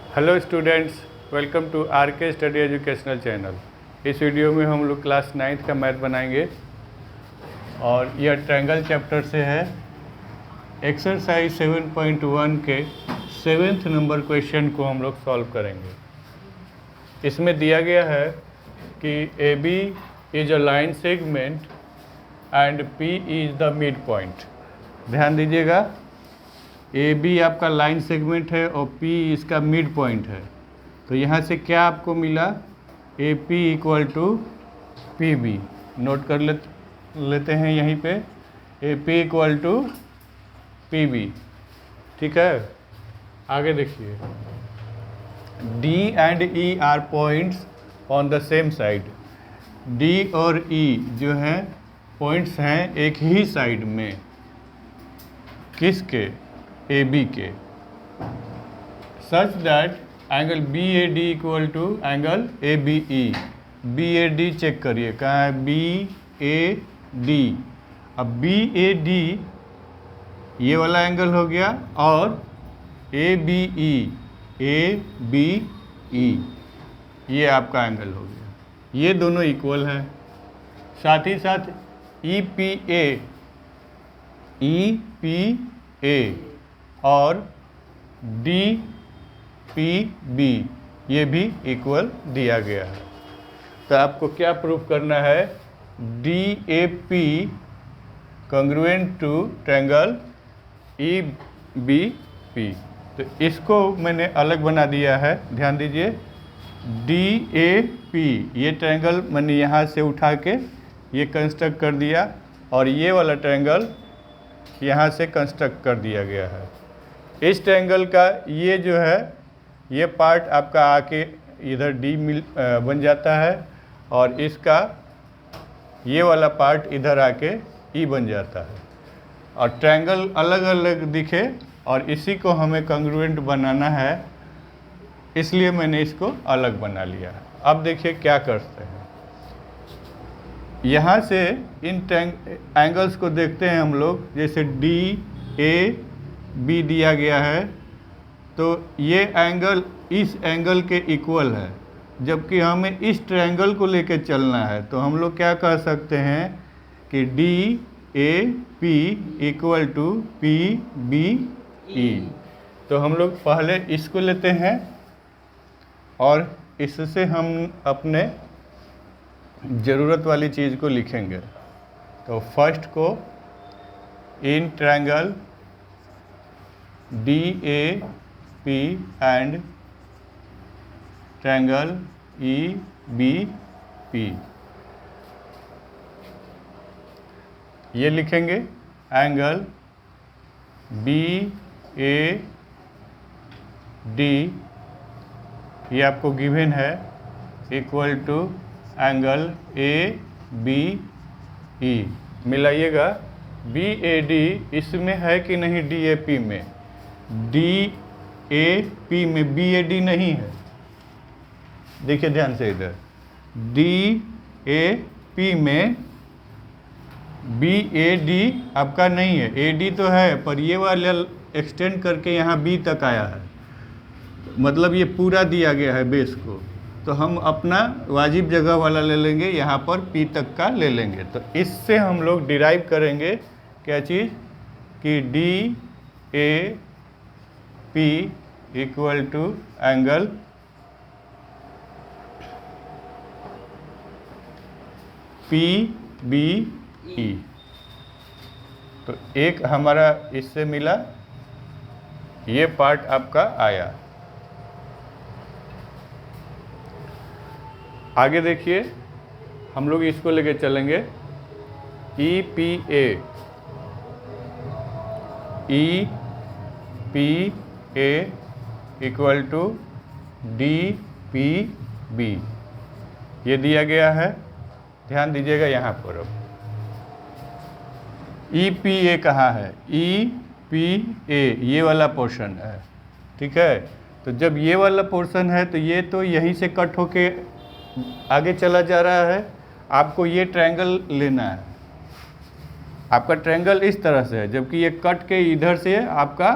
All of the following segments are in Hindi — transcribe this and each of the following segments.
Hello students, welcome to R K study educational channel. इस वीडियो में हम लोग क्लास 9th का मैथ बनाएंगे और यह ट्रायंगल चैप्टर से है। एक्सरसाइज 7.1 के 7th नंबर क्वेश्चन को हम लोग सॉल्व करेंगे। इसमें दिया गया है कि A B is a line segment and P is the mid point. ध्यान दीजिएगा, ए बी आपका लाइन सेगमेंट है और पी इसका मिड पॉइंट है। तो यहाँ से क्या आपको मिला, A P equal to P B. Note कर लेते हैं यहीं पे, A P equal to P B. ठीक है, आगे देखिए, D and E are points on the same side. D और ई जो है पॉइंट्स हैं एक ही साइड में, किसके, ए बी के। Such that angle B A D equal to angle A B E. B A D check करिए कहाँ है, बी ए डी। अब बी ए डी ये वाला एंगल हो गया और ए बी ई ये आपका एंगल हो गया। ये दोनों इक्वल हैं। साथ ही साथ ई पी ए और डी पी बी ये भी इक्वल दिया गया है। तो आपको क्या प्रूफ करना है, D A P congruent to triangle E B P. तो इसको मैंने अलग बना दिया है, ध्यान दीजिए। डी ए पी ये ट्रायंगल मैंने यहाँ से उठा के ये कंस्ट्रक्ट कर दिया और ये वाला ट्रायंगल यहाँ से कंस्ट्रक्ट कर दिया गया है। इस ट्रायंगल का ये जो है ये पार्ट आपका आके इधर डी बन जाता है और इसका ये वाला पार्ट इधर आके ई बन जाता है। और ट्रायंगल अलग अलग दिखे और इसी को हमें कॉन्ग्रुएंट बनाना है, इसलिए मैंने इसको अलग बना लिया है। अब देखिए क्या करते हैं, यहाँ से इन एंगल्स को देखते हैं हम लोग। जैसे डी ए बी दिया गया है तो ये एंगल इस एंगल के इक्वल है, जबकि हमें इस ट्रायंगल को लेके चलना है। तो हम लोग क्या कह सकते हैं कि D A P equal to P B E. तो हम लोग पहले इसको लेते हैं और इससे हम अपने ज़रूरत वाली चीज़ को लिखेंगे। तो फर्स्ट को in triangle D A P and triangle E B P ये लिखेंगे। एंगल बी ए डी ये आपको गिवन है equal to angle A B E. मिलाइएगा, बी ए डी इसमें है कि नहीं, डी ए पी में। डी ए पी में बी ए डी नहीं है, देखिए ध्यान से इधर। डी ए पी में बी ए डी आपका नहीं है, ए डी तो है पर ये वाला एक्सटेंड करके यहाँ बी तक आया है, मतलब ये पूरा दिया गया है बेस को। तो हम अपना वाजिब जगह वाला ले लेंगे, यहाँ पर पी तक का ले लेंगे। तो इससे हम लोग डिराइव करेंगे क्या चीज़, कि D A P equal to angle P B E. तो एक हमारा इससे मिला, ये पार्ट आपका आया। आगे देखिए, हम लोग इसको लेके चलेंगे, E P A equal to D P B ये दिया गया है। ध्यान दीजिएगा यहाँ पर। अब ई पी ए कहाँ है, ई पी ए ये वाला पोर्शन है, ठीक है। तो जब ये वाला पोर्शन है तो ये तो यहीं से कट होके आगे चला जा रहा है। आपको ये ट्रायंगल लेना है, आपका ट्रायंगल इस तरह से है, जबकि ये कट के इधर से आपका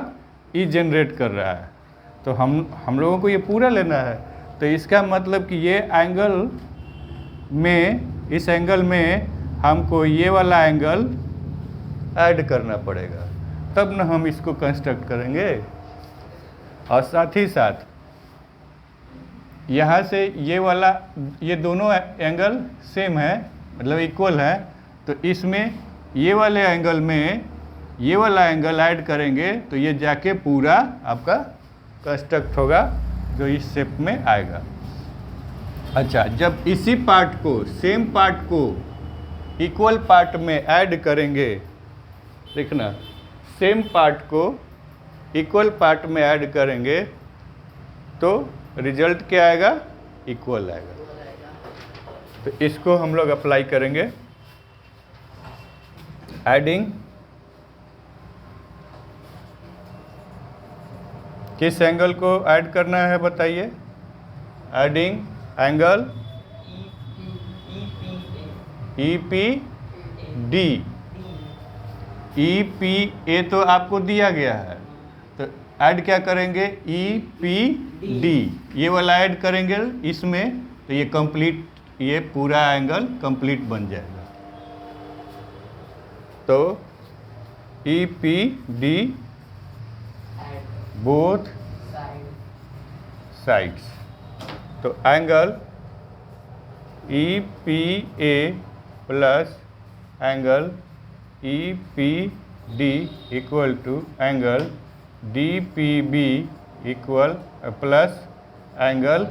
ई जनरेट कर रहा है। तो हम लोगों को ये पूरा लेना है। तो इसका मतलब कि ये एंगल में, इस एंगल में हमको ये वाला एंगल ऐड करना पड़ेगा, तब ना हम इसको कंस्ट्रक्ट करेंगे। और साथ ही साथ यहाँ से ये वाला, ये दोनों एंगल सेम है, मतलब इक्वल है, तो इसमें ये वाले एंगल में ये वाला एंगल ऐड करेंगे तो ये जाके पूरा आपका कंस्ट्रक्ट होगा जो इस शेप में आएगा। अच्छा, जब इसी पार्ट को, सेम पार्ट को इक्वल पार्ट में ऐड करेंगे, देखना, सेम पार्ट को इक्वल पार्ट में ऐड करेंगे तो रिजल्ट क्या आएगा? इक्वल आएगा। तो इसको हम लोग अप्लाई करेंगे। एडिंग, किस एंगल को ऐड करना है बताइए? Adding angle EPD। EPA तो आपको दिया गया है, तो ऐड क्या करेंगे? EPD, ये वाला ऐड करेंगे इसमें, तो ये कंप्लीट, ये पूरा एंगल कंप्लीट बन जाएगा। तो EPD बोथ साइड्स, तो angle EPA plus angle EPD equal to angle DPB equal plus angle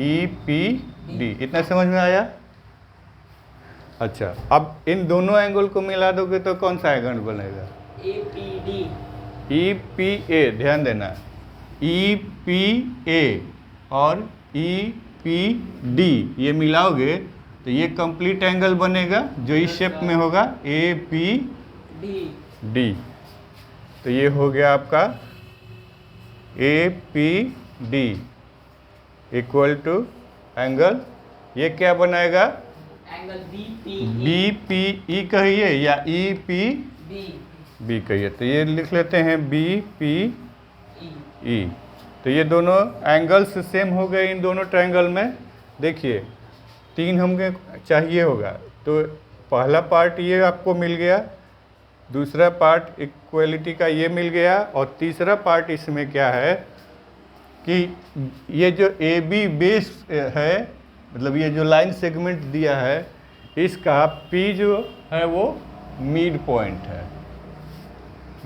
EPD। इतना समझ में आया? अच्छा, अब इन दोनों एंगल को मिला दोगे तो कौन सा एंगल बनेगा? EPA, ध्यान देना, EPA और EPD ये मिलाओगे तो ये कंप्लीट एंगल बनेगा जो इस शेप में होगा, APD। तो ये हो गया आपका APD इक्वल टू एंगल, ये क्या बनाएगा? एंगल BPE कहिए या EPB कहिए, तो ये लिख लेते हैं BPE। तो ये दोनों एंगल्स सेम हो गए इन दोनों ट्रायंगल में। देखिए 3 हमें चाहिए होगा, तो पहला पार्ट ये आपको मिल गया, दूसरा पार्ट इक्वलिटी का ये मिल गया, और तीसरा पार्ट इसमें क्या है कि ये जो AB बेस है, मतलब ये जो लाइन सेगमेंट दिया है, इसका P जो है वो मिड पॉइंट है।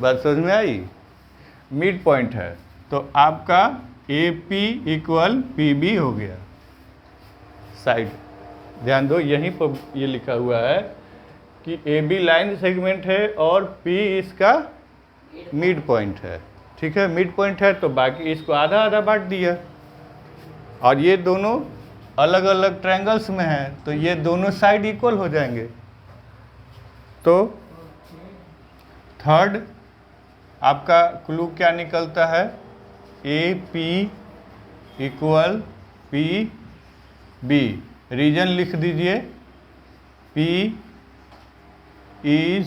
बात समझ में आई? मिड पॉइंट है, तो आपका AP इक्वल PB हो गया। साइड ध्यान दो, यहीं पर ये लिखा हुआ है कि AB लाइन सेगमेंट है और P इसका मिड पॉइंट है। ठीक है, मिड पॉइंट है, तो बाकी इसको आधा आधा बांट दिया, और ये दोनों अलग अलग ट्रायंगल्स में हैं, तो ये दोनों साइड इक्वल हो जाएंगे। तो थर्ड आपका क्लू क्या निकलता है? AP equal PB। रीजन लिख दीजिए, P is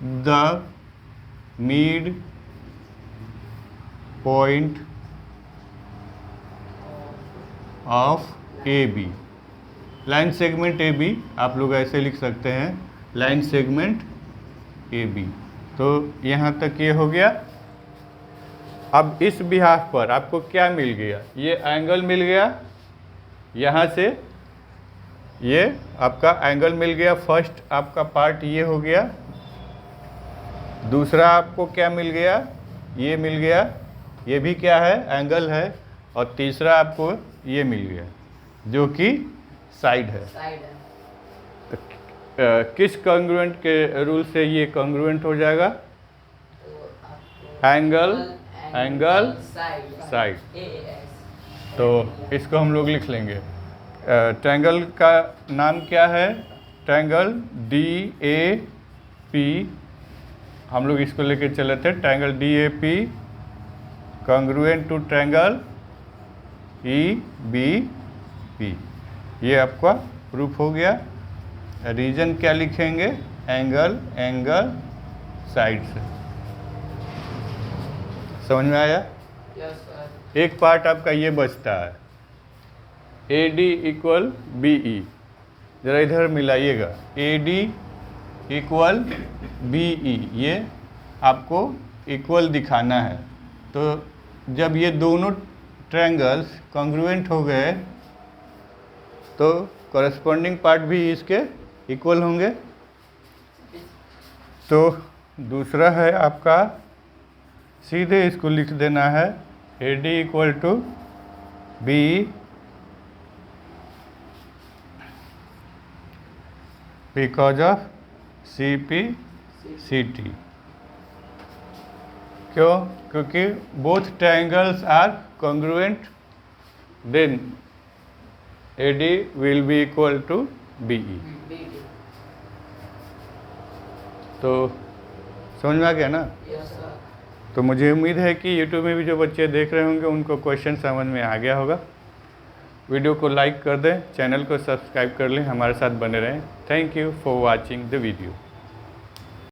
the mid point of AB। Line segment AB आप लोग ऐसे लिख सकते हैं, लाइन सेगमेंट AB। तो यहाँ तक ये हो गया। अब इस बिहाफ पर आपको क्या मिल गया? ये एंगल मिल गया, यहाँ से ये आपका एंगल मिल गया। फर्स्ट आपका पार्ट ये हो गया, दूसरा आपको क्या मिल गया? ये मिल गया, ये भी क्या है? एंगल है। और तीसरा आपको ये मिल गया जो कि साइड है। तो किस कॉन्ग्रुएंट के रूल से ये कॉन्ग्रुएंट हो जाएगा? Angle angle side. तो इसको हम लोग लिख लेंगे। ट्रायंगल का नाम क्या है? Triangle DAP। हम लोग इसको लेके चले थे, triangle DAP congruent to triangle EBP। ये आपका प्रूफ हो गया। रीजन क्या लिखेंगे? एंगल एंगल साइड से। समझ में आया? Yes sir. एक पार्ट आपका ये बचता है, AD इक्वल BE। ज़रा इधर मिलाइएगा, AD इक्वल BE, ये आपको इक्वल दिखाना है। तो जब ये दोनों ट्रायंगल्स कॉन्ग्रुएंट हो गए तो कॉरस्पॉन्डिंग पार्ट भी इसके इक्वल होंगे। तो दूसरा है आपका, सीधे इसको लिख देना है AD equal to BE because of CP/CT। क्यों? क्योंकि both triangles are congruent, then AD will be equal to BE। तो समझ में आ गया ना? Yes sir. तो मुझे उम्मीद है कि YouTube में भी जो बच्चे देख रहे होंगे उनको क्वेश्चन समझ में आ गया होगा। वीडियो को लाइक कर दें, चैनल को सब्सक्राइब कर लें, हमारे साथ बने रहें। Thank you for watching the video.